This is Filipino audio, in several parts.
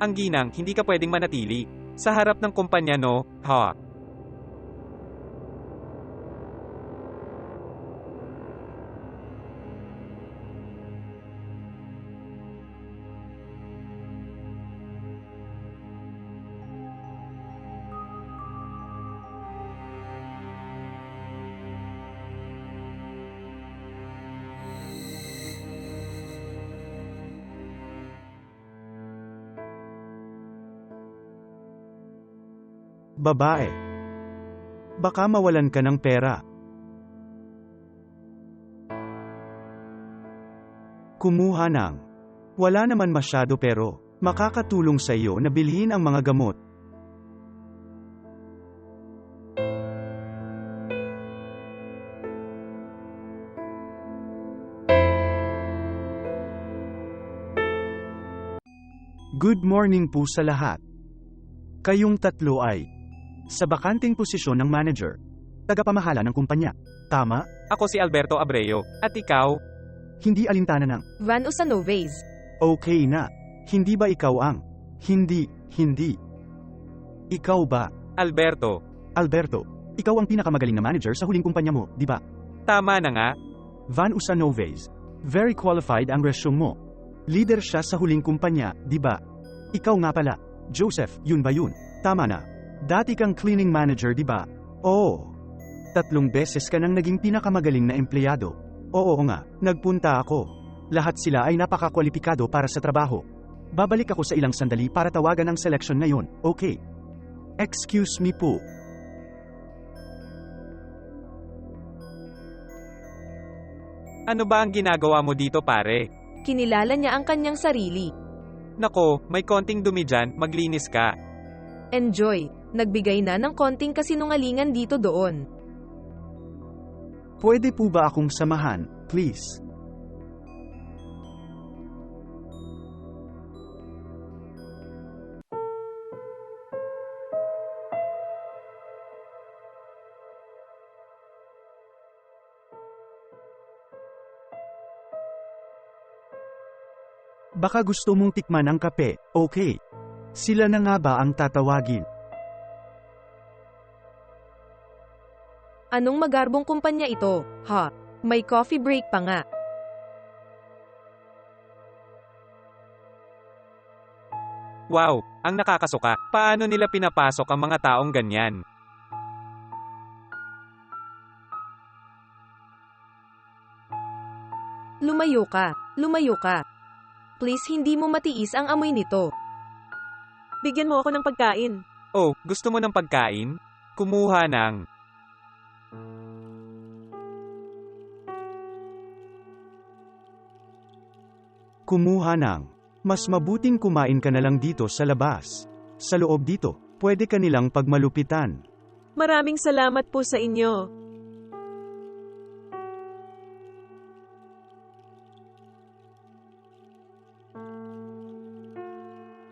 Ang ginang, hindi ka pwedeng manatili. Sa harap ng kumpanya no, ha? Babae. Baka mawalan ka ng pera. Kumuha ng. Wala naman masyado pero, makakatulong sa iyo na bilhin ang mga gamot. Good morning po sa lahat. Kayong tatlo ay sa bakanting posisyon ng manager, tagapamahala ng kumpanya. Tama? Ako si Alberto Abreu. At ikaw? Hindi alintana ng, Van Usanovez. okay na. Hindi ba ikaw ang, hindi. Ikaw ba, Alberto. Alberto, ikaw ang pinakamagaling na manager sa huling kumpanya mo, di ba? Tama na nga. Van Usanovez. Very qualified ang resume mo. Leader siya sa huling kumpanya, di ba? Ikaw nga pala, Joseph, yun ba yun? Tama na. Dati kang cleaning manager, di ba? Oo. 3 beses ka nang naging pinakamagaling na empleyado. Oo nga, nagpunta ako. Lahat sila ay napakakwalipikado para sa trabaho. Babalik ako sa ilang sandali para tawagan ang selection ngayon, okay? Excuse me po. Ano ba ang ginagawa mo dito pare? Kinilala niya ang kanyang sarili. Nako, may konting dumi dyan, maglinis ka. Enjoy. Nagbigay na ng konting kasinungalingan dito doon. Pwede po ba akong samahan, please? Baka gusto mong tikman ang kape, okay? Sila na nga ba ang tatawagin? Anong magarbong kumpanya ito, ha? May coffee break pa nga. Wow, ang nakakasuka. Paano nila pinapasok ang mga taong ganyan? Lumayo ka. Lumayo ka. Please hindi mo matiis ang amoy nito. Bigyan mo ako ng pagkain. Oh, gusto mo ng pagkain? Kumuha ng. Kumuha ng. Mas mabuting kumain ka na lang dito sa labas. Sa loob dito, pwede ka nilang pagmalupitan. Maraming salamat po sa inyo.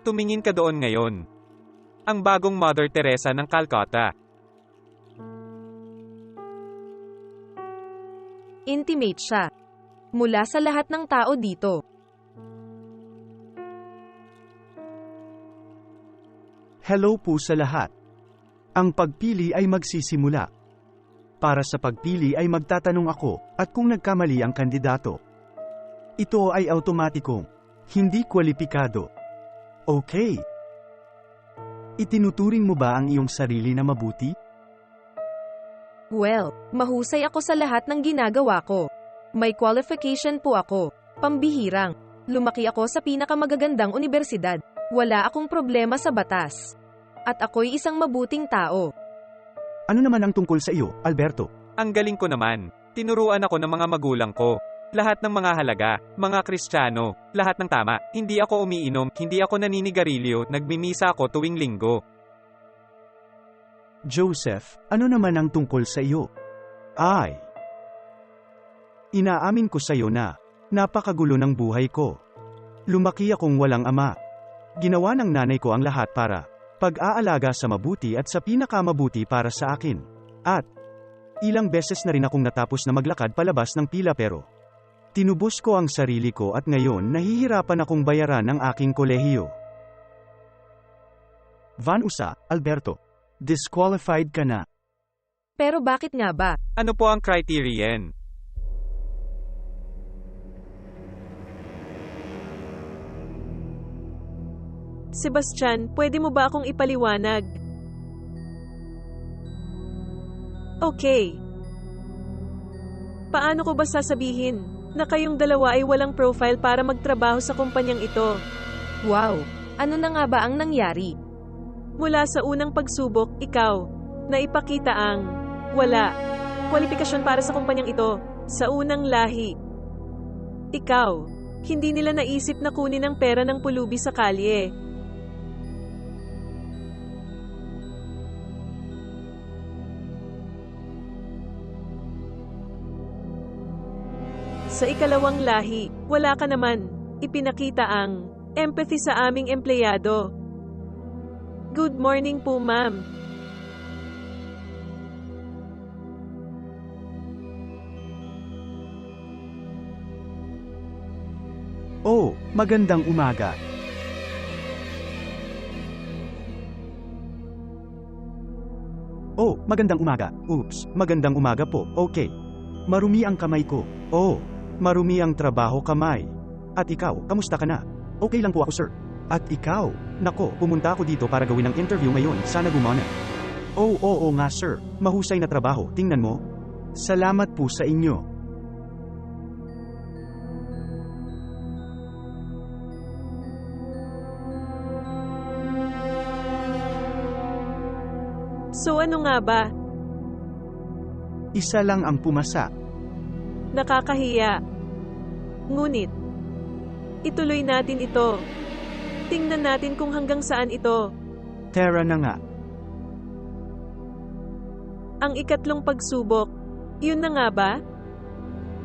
Tumingin ka doon ngayon. Ang bagong Mother Teresa ng Calcutta. Intimate siya. Mula sa lahat ng tao dito. Hello po sa lahat. Ang pagpili ay magsisimula. Para sa pagpili ay magtatanong ako, at kung nagkamali ang kandidato. Ito ay automatikong, hindi kwalipikado. Okay. Itinuturing mo ba ang iyong sarili na mabuti? Well, mahusay ako sa lahat ng ginagawa ko. May qualification po ako. Pambihirang. Lumaki ako sa pinakamagagandang unibersidad. Wala akong problema sa batas. At ako'y isang mabuting tao. Ano naman ang tungkol sa iyo, Alberto? Ang galing ko naman. Tinuruan ako ng mga magulang ko. Lahat ng mga halaga, mga Kristiyano, lahat ng tama. Hindi ako umiinom, hindi ako naninigarilyo, nagmimisa ako tuwing linggo. Joseph, ano naman ang tungkol sa iyo? Ay. Inaamin ko sa iyo na, napakagulo ng buhay ko. Lumaki akong walang ama. Ginawa ng nanay ko ang lahat para pag-aalaga sa mabuti at sa pinakamabuti para sa akin. At ilang beses na rin akong natapos na maglakad palabas ng pila pero tinubos ko ang sarili ko at ngayon nahihirapan akong bayaran ang aking kolehiyo. Van Usa, Alberto. Disqualified ka na. Pero bakit nga ba? Ano po ang criterion? Sebastian, pwede mo ba akong ipaliwanag? Okay. Paano ko ba sasabihin na kayong dalawa ay walang profile para magtrabaho sa kumpanyang ito? Wow! Ano na nga ba ang nangyari? Mula sa unang pagsubok, ikaw, na ipakita ang wala kwalifikasyon para sa kumpanyang ito, sa unang lahi. Ikaw, hindi nila naisip na kunin ang pera ng pulubi sa kalye. Sa ikalawang lahi, wala ka naman ipinakita ang empathy sa aming empleyado. Good morning po, ma'am. Oh, magandang umaga. Oh, magandang umaga. Oops, magandang umaga po. Okay. Marumi ang kamay ko. Oh, marumi ang trabaho kamay. At ikaw, kamusta ka na? Okay lang po ako, sir. At ikaw? Nako, pumunta ako dito para gawin ang interview ngayon. Sana gumana. Oh, oo nga, sir. Mahusay na trabaho. Tingnan mo. Salamat po sa inyo. So ano nga ba? Isa lang ang pumasa. Nakakahiya. Ngunit, ituloy natin ito. Tingnan natin kung hanggang saan ito. Tara na nga. Ang ikatlong pagsubok. Yun na nga ba?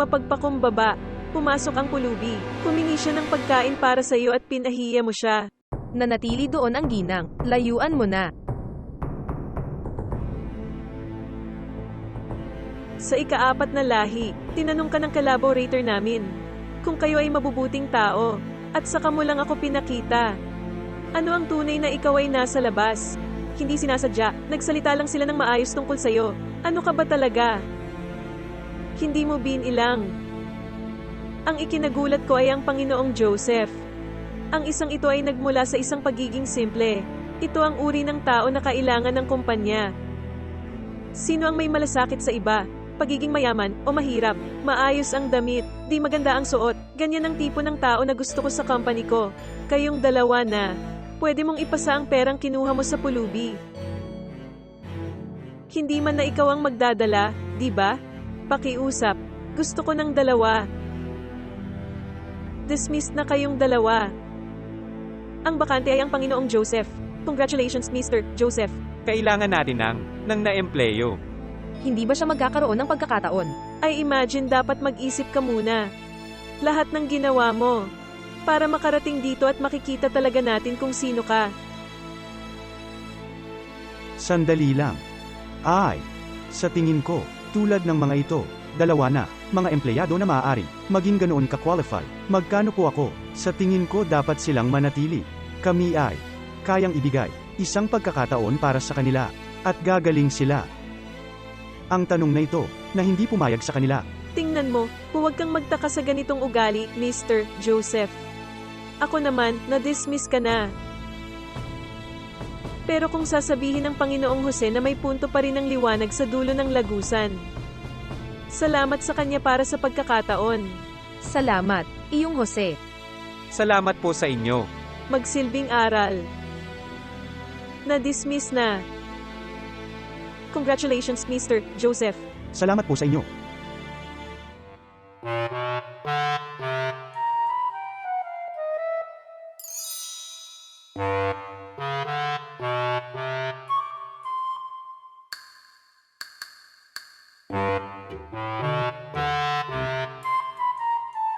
Mapagpakumbaba. Pumasok ang pulubi. Humingi siya ng pagkain para sa iyo at pinahiya mo siya. Nanatili doon ang ginang. Layuan mo na. Sa ikaapat na lahi, tinanong ka ng collaborator namin kung kayo ay mabubuting tao, at saka mo lang ako pinakita. Ano ang tunay na ikaw ay nasa labas? Hindi sinasadya, nagsalita lang sila ng maayos tungkol sa'yo. Ano ka ba talaga? Hindi mo binilang. Ang ikinagulat ko ay ang Panginoong Joseph. Ang isang ito ay nagmula sa isang pagiging simple. Ito ang uri ng tao na kailangan ng kumpanya. Sino ang may malasakit sa iba? Pagiging mayaman o mahirap, maayos ang damit, di maganda ang suot, ganyan ang tipo ng tao na gusto ko sa company ko. Kayong dalawa na, pwede mong ipasa ang perang kinuha mo sa pulubi. Hindi man na ikaw ang magdadala, di ba? Pakiusap, gusto ko ng dalawa. Dismissed na kayong dalawa. Ang bakante ay ang Panginoong Joseph. Congratulations, Mr. Joseph. Kailangan natin ng na-empleyo. Hindi ba siya magkakaroon ng pagkakataon? I imagine dapat mag-isip ka muna. Lahat ng ginawa mo. Para makarating dito at makikita talaga natin kung sino ka. Sandali lang. Ay, sa tingin ko, tulad ng mga ito, dalawa na, mga empleyado na maaari, maging ganoon ka-qualify. Magkano po ako? Sa tingin ko dapat silang manatili. Kami ay, kayang ibigay, isang pagkakataon para sa kanila, at gagaling sila. Ang tanong na ito, na hindi pumayag sa kanila. Tingnan mo, huwag kang magtaka sa ganitong ugali, Mr. Joseph. Ako naman, na-dismiss ka na. Pero kung sasabihin ng Panginoong Jose na may punto pa rin ang liwanag sa dulo ng lagusan. Salamat sa kanya para sa pagkakataon. Salamat, iyong Jose. Salamat po sa inyo. Magsilbing aral. Na-dismiss na. Congratulations, Mr. Joseph. Salamat po sa inyo.